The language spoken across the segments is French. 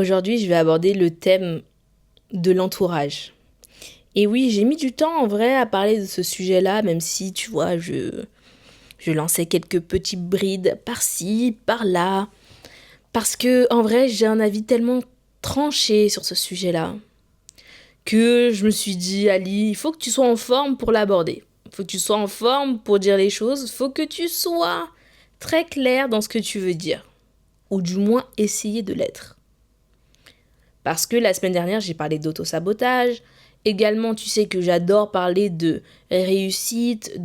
Aujourd'hui, je vais aborder le thème de l'entourage. Et oui, j'ai mis du temps en vrai à parler de ce sujet-là, même si, tu vois, je lançais quelques petites brides par-ci, par-là. Parce que, en vrai, j'ai un avis tellement tranché sur ce sujet-là que je me suis dit, Ali, il faut que tu sois en forme pour l'aborder. Il faut que tu sois en forme pour dire les choses. Il faut que tu sois très clair dans ce que tu veux dire. Ou du moins essayer de l'être. Parce que la semaine dernière, j'ai parlé d'auto-sabotage. Également, tu sais que j'adore parler de réussite,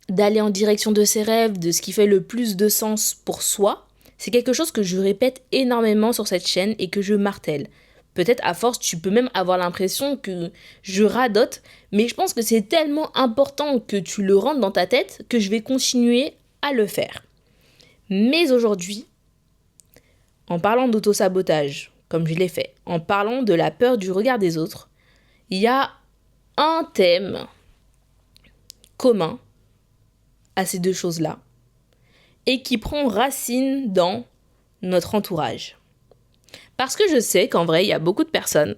d'aller en direction de ses rêves, de ce qui fait le plus de sens pour soi. C'est quelque chose que je répète énormément sur cette chaîne et que je martèle. Peut-être à force, tu peux même avoir l'impression que je radote, mais je pense que c'est tellement important que tu le rentres dans ta tête que je vais continuer à le faire. Mais aujourd'hui, en parlant d'auto-sabotage, comme je l'ai fait, en parlant de la peur du regard des autres, il y a un thème commun à ces deux choses-là et qui prend racine dans notre entourage. Parce que je sais qu'en vrai, il y a beaucoup de personnes,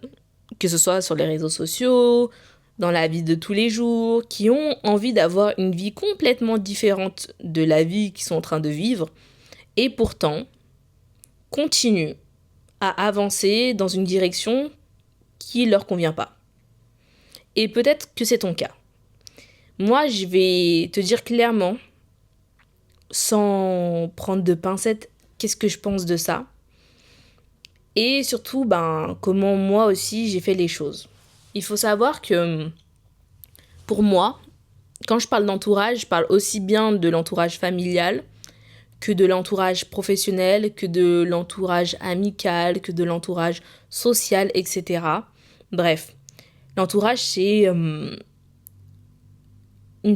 que ce soit sur les réseaux sociaux, dans la vie de tous les jours, qui ont envie d'avoir une vie complètement différente de la vie qu'ils sont en train de vivre et pourtant continuent à avancer dans une direction qui leur convient pas. Et peut-être que c'est ton cas. Moi, je vais te dire clairement, sans prendre de pincettes, qu'est-ce que je pense de ça. Et surtout, comment moi aussi j'ai fait les choses. Il faut savoir que pour moi, quand je parle d'entourage, je parle aussi bien de l'entourage familial que de l'entourage professionnel, que de l'entourage amical, que de l'entourage social, etc. Bref, l'entourage, c'est une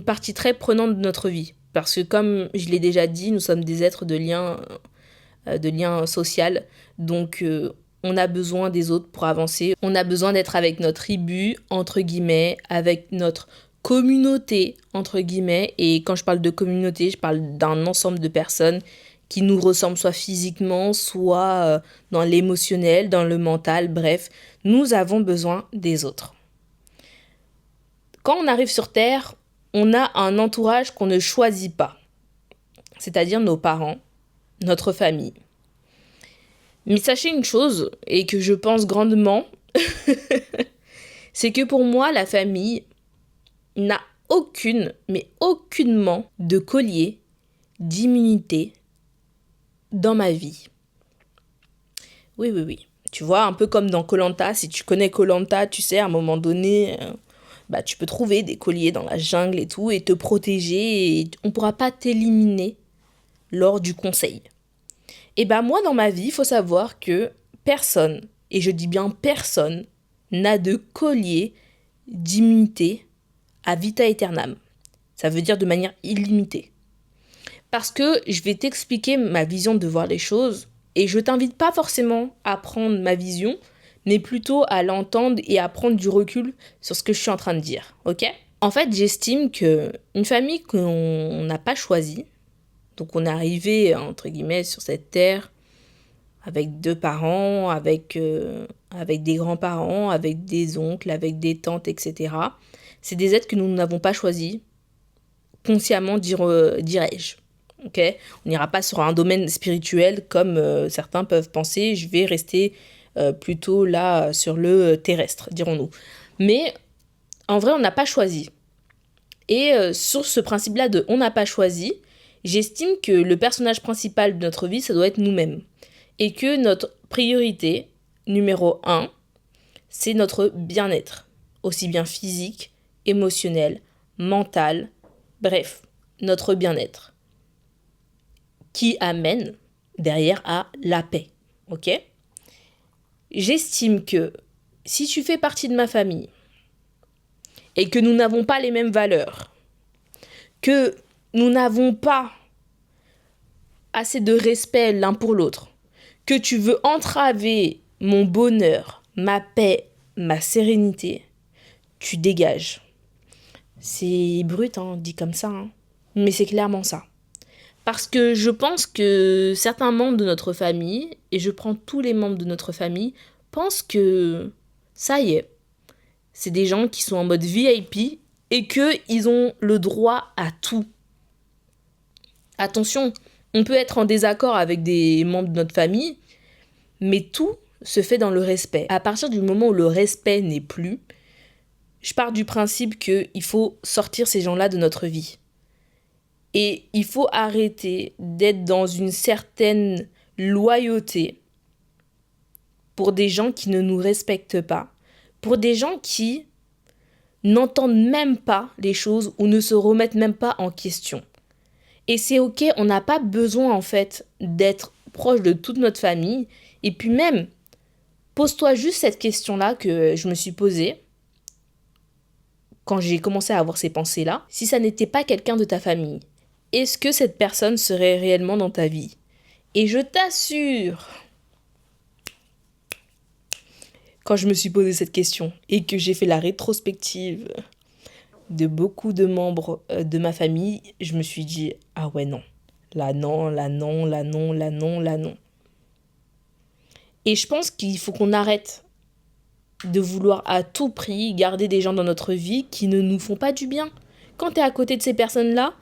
partie très prenante de notre vie. Parce que comme je l'ai déjà dit, nous sommes des êtres de lien social. Donc on a besoin des autres pour avancer. On a besoin d'être avec notre tribu, entre guillemets, avec notre communauté, entre guillemets. Et quand je parle de communauté, je parle d'un ensemble de personnes qui nous ressemblent soit physiquement, soit dans l'émotionnel, dans le mental, bref. Nous avons besoin des autres. Quand on arrive sur Terre, on a un entourage qu'on ne choisit pas, c'est-à-dire nos parents, notre famille. Mais sachez une chose, et que je pense grandement, c'est que pour moi, la famille n'a aucunement de collier d'immunité dans ma vie. Oui, oui, oui. Tu vois, un peu comme dans koh, si tu connais koh, tu sais, à un moment donné, tu peux trouver des colliers dans la jungle et tout, et te protéger, et on ne pourra pas t'éliminer lors du conseil. Et moi, dans ma vie, il faut savoir que personne, et je dis bien personne, n'a de collier d'immunité à vita aeternam. Ça veut dire de manière illimitée. Parce que je vais t'expliquer ma vision de voir les choses, et je t'invite pas forcément à prendre ma vision, mais plutôt à l'entendre et à prendre du recul sur ce que je suis en train de dire, ok ? En fait, j'estime que une famille qu'on n'a pas choisie, donc on est arrivé, entre guillemets, sur cette terre, avec deux parents, avec des grands-parents, avec des oncles, avec des tantes, etc. C'est des êtres que nous n'avons pas choisis, consciemment dirais-je. Okay, on n'ira pas sur un domaine spirituel comme certains peuvent penser, je vais rester plutôt là sur le terrestre, dirons-nous. Mais en vrai, on n'a pas choisi. Et sur ce principe-là de on n'a pas choisi, j'estime que le personnage principal de notre vie, ça doit être nous-mêmes. Et que notre priorité, numéro 1, c'est notre bien-être. Aussi bien physique, émotionnel, mental, bref, notre bien-être. Qui amène derrière à la paix, ok ? J'estime que si tu fais partie de ma famille et que nous n'avons pas les mêmes valeurs, que nous n'avons pas assez de respect l'un pour l'autre, que tu veux entraver mon bonheur, ma paix, ma sérénité, tu dégages. C'est brut, dit comme ça, mais c'est clairement ça. Parce que je pense que certains membres de notre famille, et je prends tous les membres de notre famille, pensent que ça y est, c'est des gens qui sont en mode VIP et qu'ils ont le droit à tout. Attention, on peut être en désaccord avec des membres de notre famille, mais tout se fait dans le respect. À partir du moment où le respect n'est plus, je pars du principe qu'il faut sortir ces gens-là de notre vie. Et il faut arrêter d'être dans une certaine loyauté pour des gens qui ne nous respectent pas, pour des gens qui n'entendent même pas les choses ou ne se remettent même pas en question. Et c'est ok, on n'a pas besoin en fait d'être proche de toute notre famille. Et puis même, pose-toi juste cette question-là que je me suis posée quand j'ai commencé à avoir ces pensées-là. Si ça n'était pas quelqu'un de ta famille, est-ce que cette personne serait réellement dans ta vie? Et je t'assure, quand je me suis posé cette question et que j'ai fait la rétrospective de beaucoup de membres de ma famille, je me suis dit, ah ouais non, là non, là non, là non, là non, là non. Et je pense qu'il faut qu'on arrête de vouloir à tout prix garder des gens dans notre vie qui ne nous font pas du bien. Quand t'es à côté de ces personnes-là,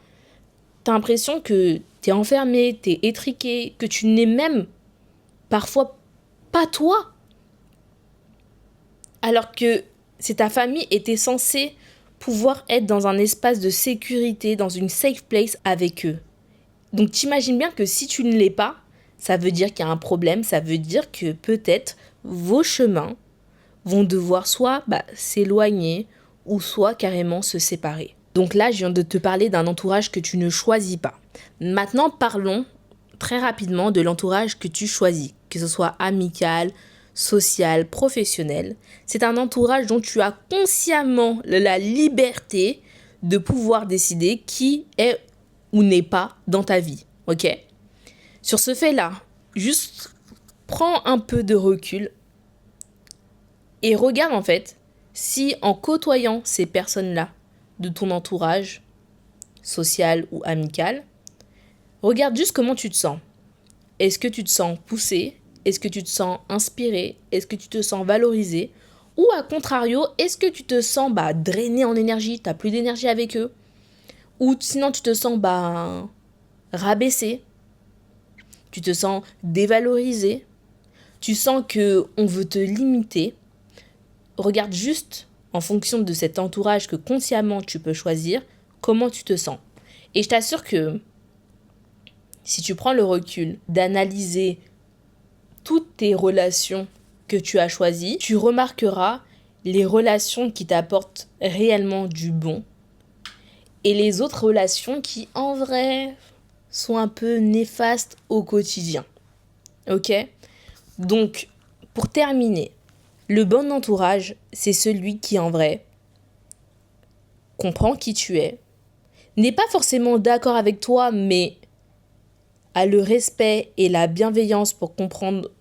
t'as l'impression que t'es enfermé, t'es étriqué, que tu n'es même parfois pas toi. Alors que c'est ta famille et t'es censé pouvoir être dans un espace de sécurité, dans une safe place avec eux. Donc t'imagines bien que si tu ne l'es pas, ça veut dire qu'il y a un problème, ça veut dire que peut-être vos chemins vont devoir soit s'éloigner ou soit carrément se séparer. Donc là, je viens de te parler d'un entourage que tu ne choisis pas. Maintenant, parlons très rapidement de l'entourage que tu choisis, que ce soit amical, social, professionnel. C'est un entourage dont tu as consciemment la liberté de pouvoir décider qui est ou n'est pas dans ta vie, ok? Sur ce fait-là, juste prends un peu de recul et regarde en fait si en côtoyant ces personnes-là de ton entourage, social ou amical, regarde juste comment tu te sens. Est-ce que tu te sens poussé? Est-ce que tu te sens inspiré? Est-ce que tu te sens valorisé? Ou à contrario, est-ce que tu te sens drainé en énergie? Tu n'as plus d'énergie avec eux? Ou sinon tu te sens rabaissé? Tu te sens dévalorisé? Tu sens qu'on veut te limiter? Regarde juste en fonction de cet entourage que consciemment tu peux choisir, comment tu te sens. Et je t'assure que si tu prends le recul d'analyser toutes tes relations que tu as choisies, tu remarqueras les relations qui t'apportent réellement du bon et les autres relations qui, en vrai, sont un peu néfastes au quotidien. Ok? Donc, pour terminer, le bon entourage, c'est celui qui, en vrai, comprend qui tu es, n'est pas forcément d'accord avec toi, mais a le respect et la bienveillance pour comprendre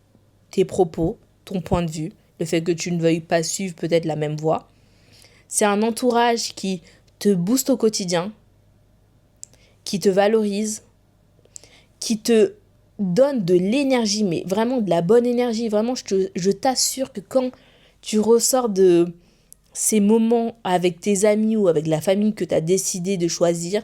tes propos, ton point de vue, le fait que tu ne veuilles pas suivre peut-être la même voie. C'est un entourage qui te booste au quotidien, qui te valorise, qui te donne de l'énergie, mais vraiment de la bonne énergie. Vraiment, je t'assure que quand tu ressors de ces moments avec tes amis ou avec la famille que tu as décidé de choisir,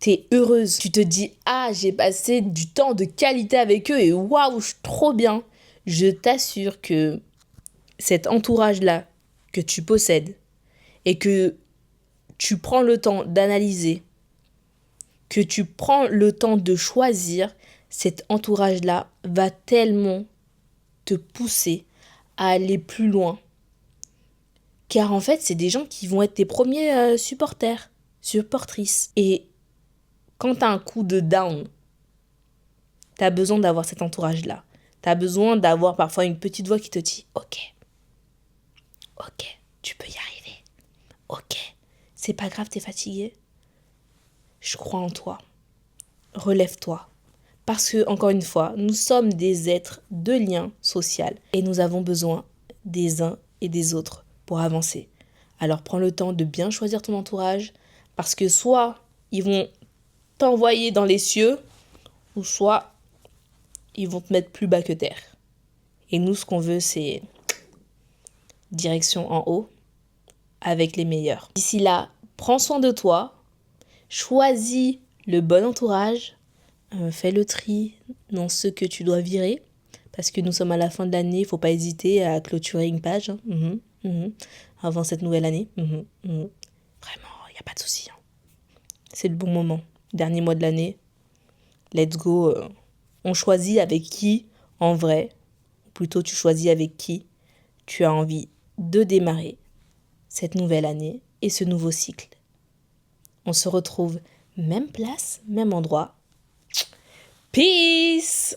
t'es heureuse. Tu te dis, ah, j'ai passé du temps de qualité avec eux et waouh, je suis trop bien. Je t'assure que cet entourage-là que tu possèdes et que tu prends le temps d'analyser, que tu prends le temps de choisir, cet entourage-là va tellement te pousser à aller plus loin. Car en fait, c'est des gens qui vont être tes premiers supporters, supportrices. Et quand tu as un coup de down, tu as besoin d'avoir cet entourage-là. Tu as besoin d'avoir parfois une petite voix qui te dit « Ok, tu peux y arriver. Ok, c'est pas grave, t'es fatigué. Je crois en toi. Relève-toi. » Parce que, encore une fois, nous sommes des êtres de lien social et nous avons besoin des uns et des autres pour avancer. Alors prends le temps de bien choisir ton entourage parce que soit ils vont t'envoyer dans les cieux, ou soit ils vont te mettre plus bas que terre. Et nous, ce qu'on veut, c'est direction en haut, avec les meilleurs. D'ici là, prends soin de toi, choisis le bon entourage, fais le tri dans ce que tu dois virer, parce que nous sommes à la fin de l'année, il ne faut pas hésiter à clôturer une page avant cette nouvelle année. Vraiment, il n'y a pas de souci. C'est le bon moment. Dernier mois de l'année, let's go. On choisit avec qui, en vrai, ou plutôt tu choisis avec qui tu as envie de démarrer cette nouvelle année et ce nouveau cycle. On se retrouve même place, même endroit. Peace!